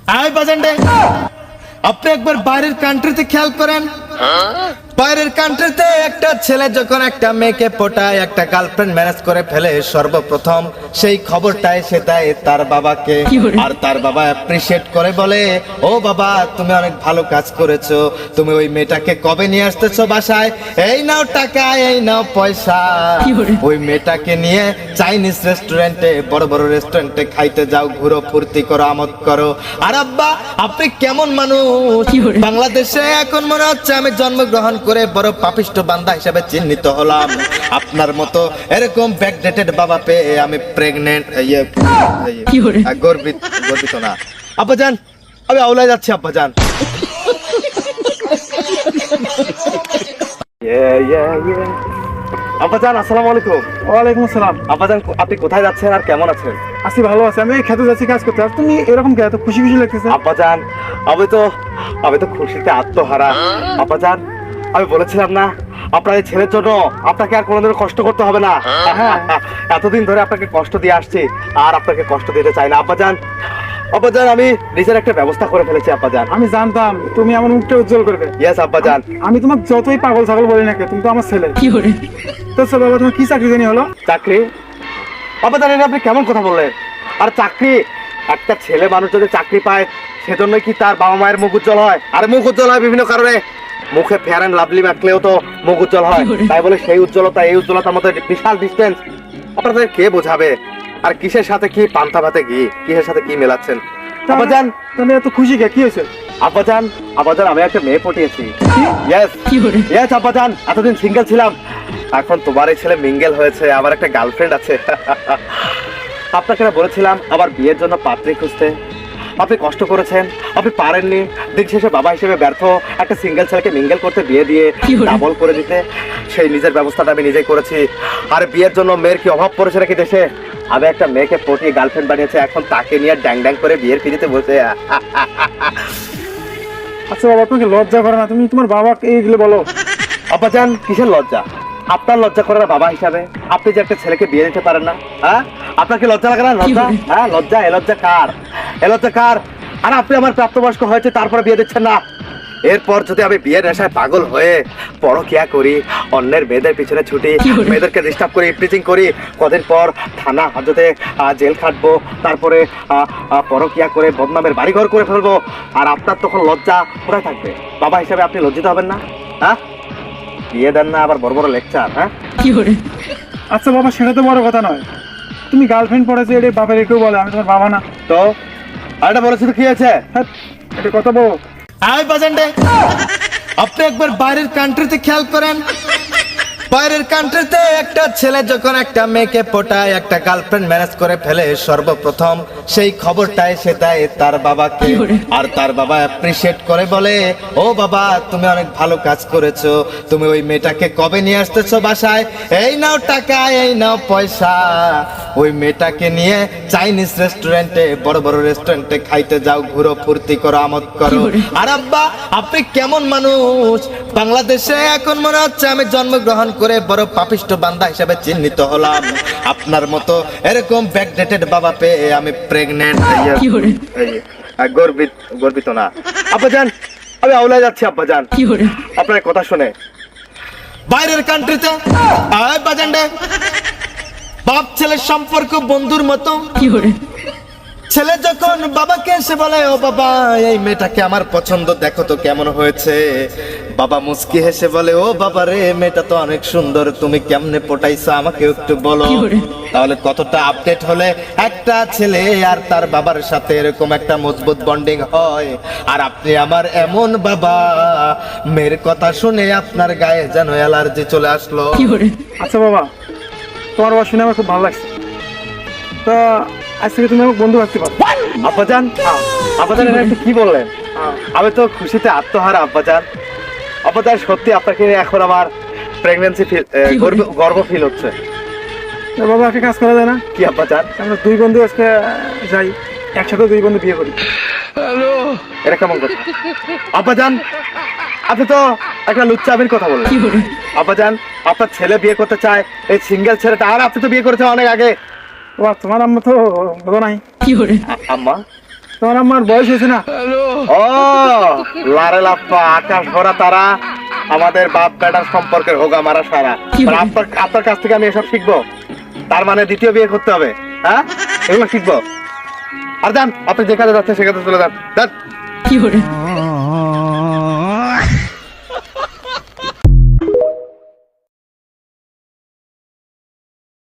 আয় বাজানডে, আপনি একবার বাইরের কান্ট্রিতে খেয়াল করেন। বাইরের কান্ট্রিতে একটা ছেলে যখন একটা মেয়েকে পটায়, একটা গার্লফ্রেন্ড ম্যানেজ করে ফেলে, সর্বপ্রথম সেই খবরটাই সে দেয় তার বাবাকে। আর তার বাবা অ্যাপ্রিশিয়েট করে বলে, ও বাবা তুমি অনেক ভালো কাজ করেছো, তুমি ওই মেয়েটাকে কবে নিয়ে আসতেছো বাসায়, এই নাও টাকা, এই নাও পয়সা। ওই মেয়েটাকে নিয়ে চাইনিজ রেস্টুরেন্টে, বড় বড় রেস্টুরেন্টে খাইতে যাও, ঘুরো, ফুর্তি করো, আমোদ করো। আর আব্বা আপনি কেমন মানুষ, বাংলাদেশে এখন মনে হচ্ছে আমি জন্মগ্রহণ করে বড় পাপিষ্ট বান্দা হিসেবে চিহ্নিত হলাম। আপনার মতো এরকম ব্যাকডেটেড বাবা পেয়ে আমি প্রেগনেন্ট, গর্বিত না। আব্বাজান আমি আউলায় যাচ্ছি আব্বাজান। আব্বাজান আসসালামু আলাইকুম। ওয়ালাইকুম আসসালাম। আব্বাজান আপনি কোথায় যাচ্ছেন আর কেমন আছেন? আছি, ভালো আছি। আমি খেতে যাচ্ছি কাজ করতে। আর তুমি এরকম কে এত খুশি খুশি লাগতেছে? আব্বাজান আমি তো খুশিতে আত্মহারা। আব্বাজান আমি বলেছিলাম না আপনার এই ছেলের জন্য আপনাকে আর কোনোদিন কষ্ট করতে হবে না। এতদিন ধরে আপনাকে কষ্ট দিয়ে আসছি, আর আপনাকে কষ্ট দিতে চাই না আব্বাজান। আব্বাজান আমি নিজের একটা ব্যবস্থা করে ফেলেছি আব্বাজান। আমি জানতাম তুমি আমার মুখটা উজ্জ্বল করবে। ইয়েস আব্বাজান। আমি তোমাকে যতই পাগল ছাগল বলি না কে, তুমি তো আমার ছেলে। তো চলো বাবা, তোমার কি চাকরি জানি হলো? চাকরি? আব্বাজান এটা আপনি কেমন কথা বললেন? আর চাকরি, একটা ছেলে মানুষ যদি চাকরি পায় সেজন্য কি তার বাবা মায়ের মুখ উজ্জ্বল হয়? আর মুখ উজ্জ্বল হয় বিভিন্ন কারণে। মুখে ফেয়ার এন্ড লাভলি মাখলেও তো মুখ উজ্জ্বল হয়, তাই বলে সেই উজ্জ্বলতা এই উজ্জ্বলতার মধ্যে বিশাল ডিস্টেন্স। আপনাদের কে বোঝাবে? আর কিসের সাথে কি পান্তা ভাতে ঘি, কিসের সাথে কি মেলাচ্ছেন? আব্বাজান তাহলে এত খুশি কে, কি হয়েছে? আব্বাজান আমি একটা মেয়ে পটিয়েছি। ইয়েস আব্বাজান, এতদিন সিঙ্গেল ছিলাম, এখন তোমার এই ছেলে মিঙ্গেল হয়েছে, আমার একটা গার্লফ্রেন্ড আছে। আপনাকে বলেছিলাম আবার বিয়ের জন্য পাত্রী খুঁজতে, আপনি কষ্ট করেছেন, আপনি পারেননি। দিন শেষে বাবা হিসেবে ব্যর্থ, একটা সিঙ্গেল ছেলেকে মিঙ্গেল করতে, বিয়ে দিয়ে ডাবল করে দিতে। সেই নিজের ব্যবস্থাটা আমি নিজেই করেছি। আর বিয়ের জন্য মেয়ের কি অভাব পড়েছে নাকি দেশে? আমি একটা মেয়েকে পটিয়ে গার্লফ্রেন্ড বানিয়েছে, এখন তাকে নিয়ে ড্যাং ড্যাং করে বিয়ের পিড়িতে বসে। আচ্ছা বাবা, তোমাকে লজ্জা করে না? তুমি তোমার বাবাকে এইগুলো বলো। আব্বাজান কিসের লজ্জা? আপনার লজ্জা করে না বাবা হিসাবে? আপনি যে একটা ছেলেকে বিয়ে দিতে পারেন না, হ্যাঁ? আপনার কি লজ্জা লাগে না? লজ্জা, হ্যাঁ লজ্জা। এ লজ্জা কার? এ লজ্জা কার? আর আপনি আমার প্রাপ্তবয়স্ক হয়েছে তারপরে বিয়ে দিচ্ছেন না। এরপর যদি আমি বিয়ের নেশায় পাগল হয়ে পরকিয়া করি, অন্যের মেয়েদের পিছনে ছুটি, মেয়েদেরকে ডিস্টার্ব করি, প্রিচিং করি, কদিন পর থানা হাজতে জেল খাটবো, তারপরে পরকিয়া করে বদনামের বাড়িঘর করে ফেলবো, আর আপনার তখন লজ্জা কোথায় থাকবে? বাবা হিসাবে আপনি লজ্জিত হবেন না? হ্যাঁ, বিয়ে দেন না আবার বড় বড় লেকচার। হ্যাঁ আচ্ছা বাবা, সেটা তো বড় কথা নয়। তুমি গার্লফ্রেন্ড পড়েছে, এটা বাবার কেউ বলে? আমি তোমার বাবা না তো? আর এটা বলেছি তো কি আছে? হ্যাঁ, এটা কথা বলো। আয় বাজানডে, আপনি একবার বাইরের কান্ট্রিতে খেয়াল করেন। বাইরের কান্ট্রিতে একটা ছেলে যখন একটা মেয়েকে পটায়, একটা গার্লফ্রেন্ড ম্যানেজ করে ফেলে, সর্বপ্রথম সেই খবরটাই সে দেয় তার বাবাকে। আর তার বাবা অ্যাপ্রিশিয়েট করে বলে, ও বাবা তুমি অনেক ভালো কাজ করেছো, তুমি ওই মেয়েটাকে কবে নিয়ে আসতেছো বাসায়, এই নাও টাকা, এই নাও পয়সা। ওই মেয়েটাকে নিয়ে চাইনিজ রেস্টুরেন্টে, বড় বড় রেস্টুরেন্টে খাইতে যাও, ঘুরো, ফুর্তি করো, আমোদ করো। আর আব্বা আপনি কেমন মানুষ, বাংলাদেশে এখন মনে হচ্ছে আমি জন্মগ্রহণ করে বড় পাপিষ্ট বান্দা হিসেবে চিহ্নিত হলাম। আপনার মতো এরকম ব্যাকডেটেড বাবা পেয়ে আমি প্রেগনেন্ট, গর্বিত না। আব্বাজান আমি আউলায় যাচ্ছি আব্বাজান, আপনার কথা শুনে। বাইরের কান্ট্রিতে বাজানডে বাপ ছেলের সম্পর্ক বন্ধুর মতো। ছেলে যখন বাবাকে এসে বলে, ও বাবা এই মেয়েটাকে আমার পছন্দ, দেখো তো কেমন হয়েছে। বাবা মুস্কি হেসে বলে, ও বাবা রে মেয়েটা তো অনেক সুন্দর, তুমি কেমনে পটাইছো আমাকে একটু বলো। তাহলে কতটা আপডেট হলে একটা ছেলে আর তার বাবার সাথে এরকম একটা মজবুত বন্ডিং হয়। আর আপনি আমার এমন বাবা, মেয়ের কথা শুনে আপনার গায়ে যেন অ্যালার্জি চলে আসলো। আচ্ছা বাবা, তোমার কথা শুনে আমার খুব ভালো লাগছে। তা আজ থেকে তুমি আমার বন্ধু রাখতে পারো। আব্বাজান এটা একটু কি বললেন? আমি তো খুশিতে আত্মহারা আব্বাজান। আব্বাজান সত্যি আপনাকে এখন আমার প্রেগন্যান্সি ফিল, গর্ব ফিল হচ্ছে। বাবা একটা কাজ করা যায় না? কি আব্বাজান? আমরা দুই বন্ধু আজকে যাই, একসাথে দুই বন্ধু বিয়ে করি। এটা কেমন কথা? আব্বাজান আপনি তো একটা লুচ্চামির কথা বললেন। আব্বাজান আপনার ছেলে বিয়ে করতে চায়, এই সিঙ্গেল ছেলেটা, আর আপনি তো বিয়ে করেছেন অনেক আগে। তোমার আম্মা তো বলো নাই? আম্মা তোমার আমার বয়স হয়েছে না? ও লারে লাপ্পা আকাশ ভরা তারা, আমাদের বাপ বেটার সম্পর্কের হোগা মারা সারা। মানে আপনার আপনার কাছ থেকে আমি এসব শিখবো? তার মানে দ্বিতীয় বিয়ে করতে হবে? হ্যাঁ, এগুলো শিখবো? আর যান, আপনি যেখানে যাচ্ছেন সেখানে চলে যান।